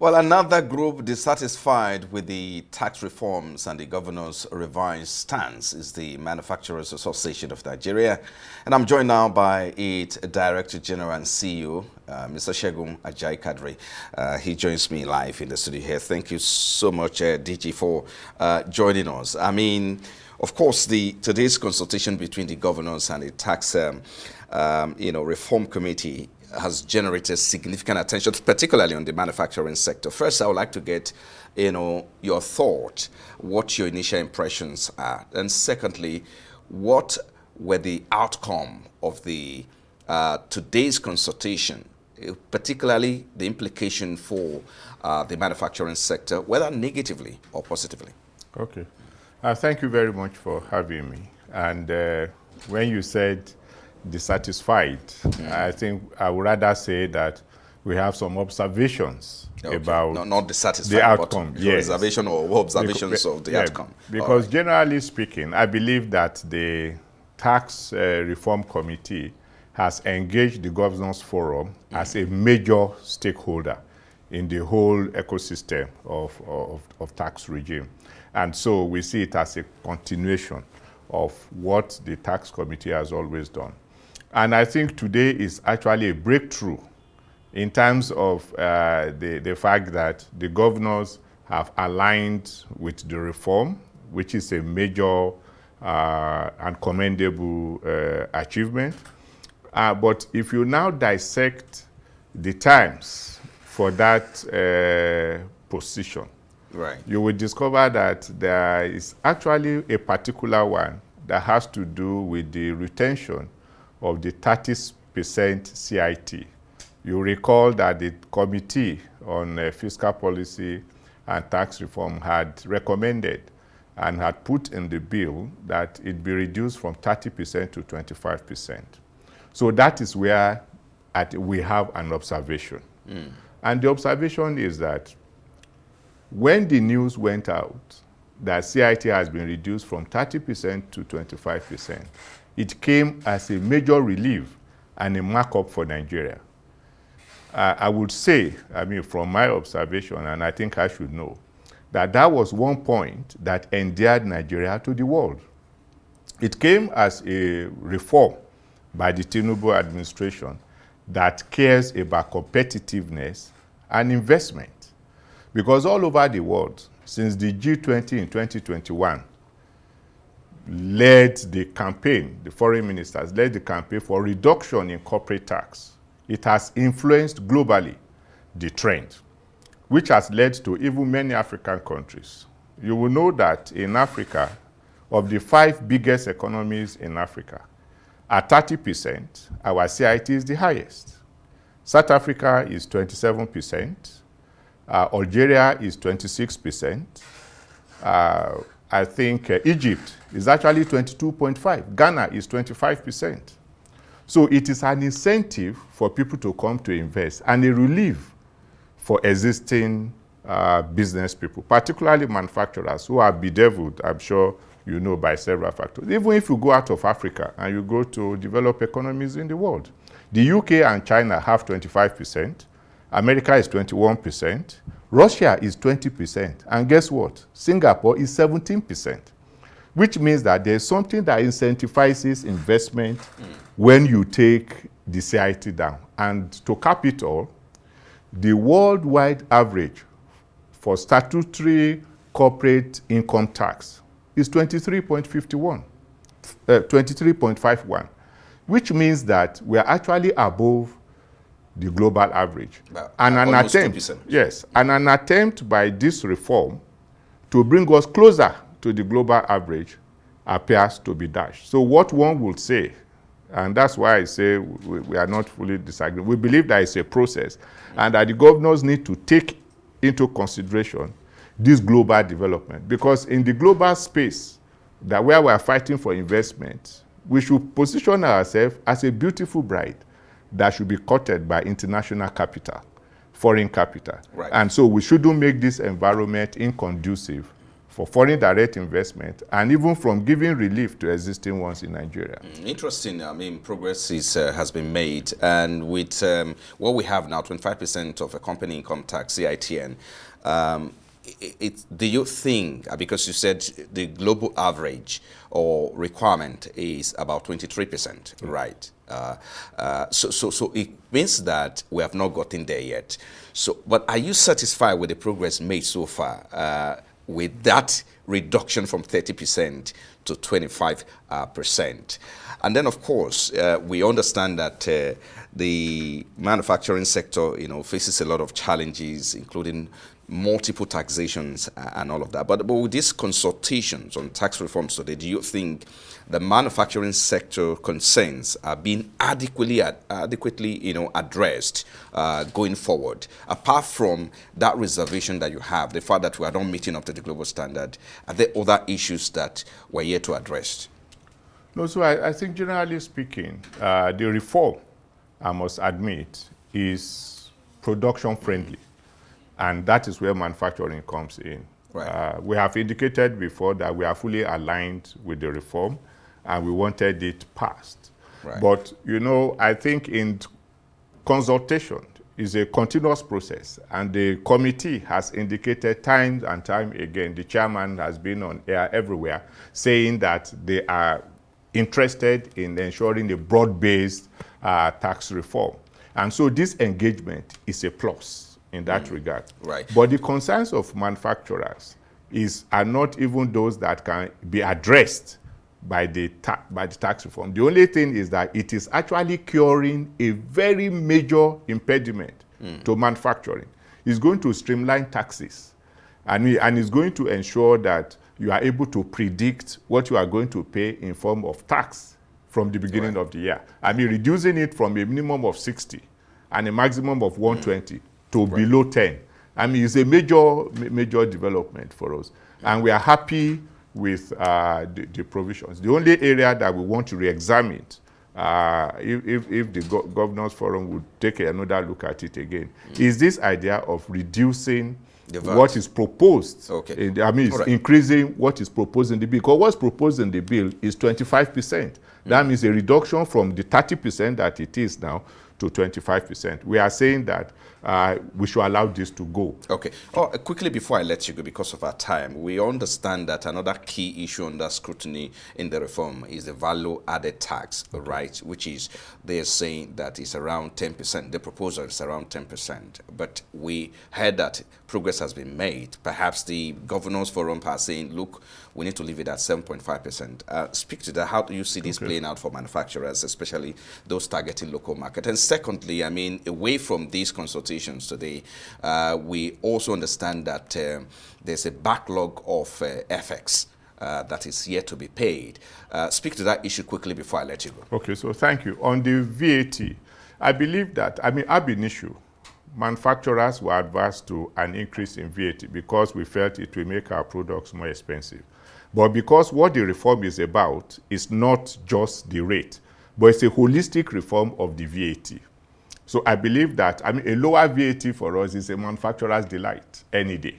Well, another group dissatisfied with the tax reforms and the governor's revised stance is the Manufacturers Association of Nigeria. And I'm joined now by its Director General and CEO, Mr. Segun Ajayi Kadir. He joins me live in the studio here. Thank you so much, DG, for joining us. I mean, of course, today's consultation between the governors and the tax reform committee has generated significant attention, particularly on the manufacturing sector. First, I would like to get, your thought, what your initial impressions are. And secondly, what were the outcome of the today's consultation, particularly the implication for the manufacturing sector, whether negatively or positively? Okay. Thank you very much for having me. And when you said dissatisfied, I think I would rather say that we have some observations about not dissatisfied, the outcome. But reservation or observations of the outcome. Because generally speaking, I believe that the tax reform committee has engaged the governors forum as a major stakeholder in the whole ecosystem of tax regime. And so we see it as a continuation of what the tax committee has always done. And I think today is actually a breakthrough in terms of the fact that the governors have aligned with the reform, which is a major and commendable achievement. But if you now dissect the times for that position, right, you will discover that there is actually a particular one that has to do with the retention of the 30% CIT. You recall that the Committee on Fiscal Policy and Tax Reform had recommended and had put in the bill that it be reduced from 30% to 25%. So that is where we have an observation. And the observation is that when the news went out that CIT has been reduced from 30% to 25%, it came as a major relief and a markup for Nigeria. I would say, from my observation, and I think I should know, that that was one point that endeared Nigeria to the world. It came as a reform by the Tinubu administration that cares about competitiveness and investment. Because all over the world, since the G20 in 2021, led the campaign, the foreign ministers led the campaign for reduction in corporate tax. It has influenced globally the trend, which has led to even many African countries. You will know that in Africa, of the 5 biggest economies in Africa, at 30%, our CIT is the highest. South Africa is 27%. Algeria is 26%. I think Egypt is actually 22.5%. Ghana is 25%. So it is an incentive for people to come to invest and a relief for existing business people, particularly manufacturers who are bedeviled, I'm sure you know, by several factors. Even if you go out of Africa and you go to developed economies in the world, the UK and China have 25%. America is 21%, Russia is 20%, and guess what? Singapore is 17%, which means that there's something that incentivizes investment when you take the CIT down. And to cap it all, the worldwide average for statutory corporate income tax is 23.51, which means that we are actually above the global average. And an attempt by this reform to bring us closer to the global average appears to be dashed. So what one would say, and that's why I say we are not fully disagreeing, we believe that it's a process and that the governors need to take into consideration this global development, because in the global space that where we are fighting for investment, we should position ourselves as a beautiful bride that should be courted by international capital, foreign capital. Right. And so we shouldn't make this environment inconducive for foreign direct investment, and even from giving relief to existing ones in Nigeria. Interesting. I mean, progress has been made. And with what we have now, 25% of a company income tax, CITN, do you think, because you said the global average or requirement is about 23%, right? So it means that we have not gotten there yet. So, but are you satisfied with the progress made so far with that reduction from 30% to 25%? And then, of course, we understand that the manufacturing sector, faces a lot of challenges, including multiple taxations and all of that. But with these consultations on tax reforms today, do you think the manufacturing sector concerns are being adequately addressed going forward? Apart from that reservation that you have, the fact that we are not meeting up to the global standard, are there other issues that we're yet to address? No, so I think generally speaking, the reform, I must admit, is production friendly. And that is where manufacturing comes in. Right. We have indicated before that we are fully aligned with the reform and we wanted it passed. Right. But, I think in consultation is a continuous process, and the committee has indicated time and time again, the chairman has been on air everywhere saying that they are interested in ensuring a broad-based tax reform. And so this engagement is a plus in that regard. Right. But the concerns of manufacturers are not even those that can be addressed by the tax reform. The only thing is that it is actually curing a very major impediment to manufacturing. It's going to streamline taxes, and it's going to ensure that you are able to predict what you are going to pay in form of tax from the beginning of the year. I mean, reducing it from a minimum of 60 and a maximum of 120 to below 10. I mean, it's a major development for us. And we are happy with the provisions. The only area that we want to re-examine, if the Governors Forum would take another look at it again, is this idea of reducing what is proposed. Okay. I mean, it's increasing what is proposed in the bill. Because what's proposed in the bill is 25%. That means a reduction from the 30% that it is now to 25%. We are saying that we should allow this to go. Okay. Quickly before I let you go, because of our time, we understand that another key issue under scrutiny in the reform is the value-added tax, right? Which is, they're saying that it's around 10%. The proposal is around 10%. But we heard that progress has been made. Perhaps the Governors Forum are saying, look, we need to leave it at 7.5%. Speak to that. How do you see this playing out for manufacturers, especially those targeting local market? And secondly, I mean, away from these consultations today, we also understand that there's a backlog of FX that is yet to be paid. Speak to that issue quickly before I let you go. Okay, so thank you. On the VAT, I believe that, ab initio, manufacturers were adverse to an increase in VAT because we felt it will make our products more expensive. But because what the reform is about is not just the rate, but it's a holistic reform of the VAT. So I believe that, a lower VAT for us is a manufacturer's delight any day.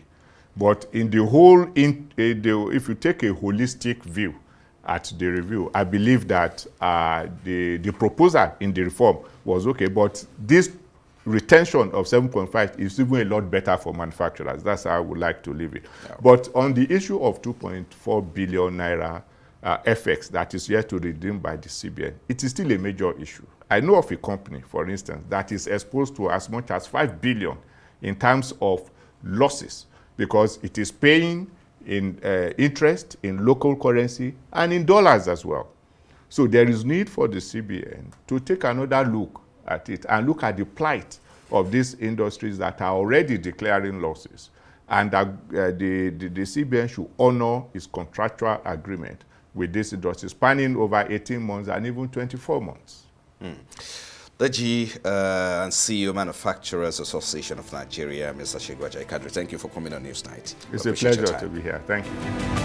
But in the whole, if you take a holistic view at the review, I believe that the proposal in the reform was okay, but this retention of 7.5 is even a lot better for manufacturers. That's how I would like to leave it. Yeah. But on the issue of 2.4 billion naira FX that is yet to redeem by the CBN, it is still a major issue. I know of a company, for instance, that is exposed to as much as 5 billion in terms of losses because it is paying in interest in local currency and in dollars as well. So there is need for the CBN to take another look at it and look at the plight of these industries that are already declaring losses, and that the CBN should honor its contractual agreement with these industries spanning over 18 months and even 24 months. The G and CEO Manufacturers Association of Nigeria, Mr. Kadir, thank you for coming on Newsnight. It's a pleasure to be here. Thank you.